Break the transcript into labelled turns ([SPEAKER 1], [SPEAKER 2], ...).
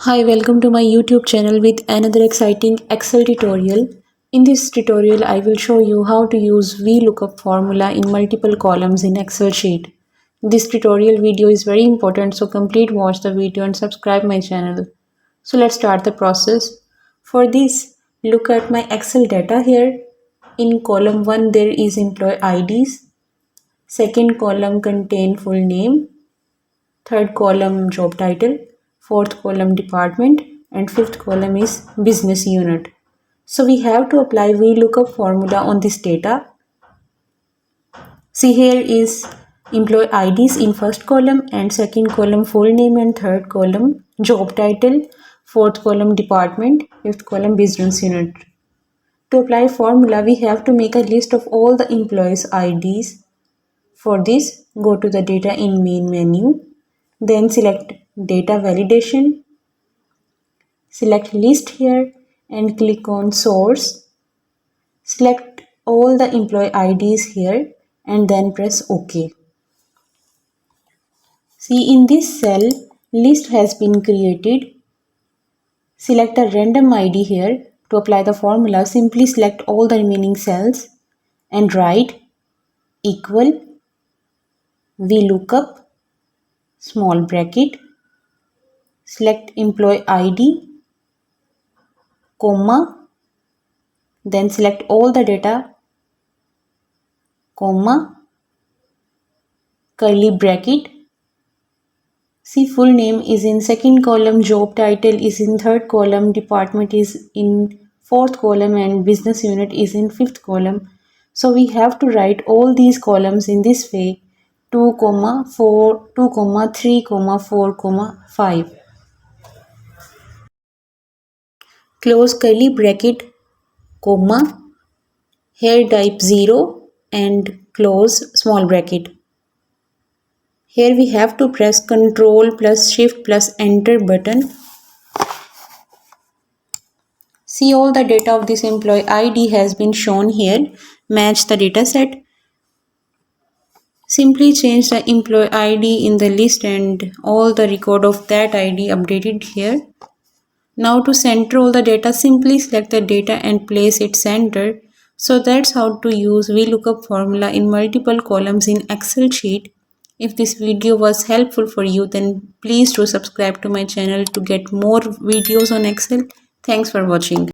[SPEAKER 1] Hi, welcome to my YouTube channel with another exciting Excel tutorial. In this tutorial, I will show you how to use VLOOKUP formula in multiple columns in Excel sheet. This tutorial video is very important, so complete watch the video and subscribe my channel. So let's start the process. For this, look at my Excel data here. In column 1, there is employee IDs. Second column contain full name. Third column job title, fourth column department, and fifth column is business unit. So we have to apply VLOOKUP formula on this data. See, here is employee IDs in first column, and second column full name, and third column job title, fourth column department, fifth column business unit. To apply formula, we have to make a list of all the employees IDs. For this, go to the data in main menu. Then select data validation, select list here and click on source. Select all the employee IDs here and then press OK. See, in this cell, list has been created. Select a random ID here. To apply the formula, simply select all the remaining cells and write equal VLOOKUP small bracket. Select employee ID, comma, then select all the data, comma, curly bracket. See, full name is in second column, job title is in third column, department is in fourth column, and business unit is in fifth column. So we have to write all these columns in this way: 2, 4, 2, 3, 4, 5. Close curly bracket, comma, here type 0 and close small bracket. Here we have to press Ctrl plus Shift plus Enter button. See, all the data of this employee ID has been shown here. Match the data set. Simply change the employee ID in the list and all the record of that ID updated here. Now to center all the data, simply select the data and place it center. So that's how to use VLOOKUP formula in multiple columns in Excel sheet. If this video was helpful for you, then please do subscribe to my channel to get more videos on Excel. Thanks for watching.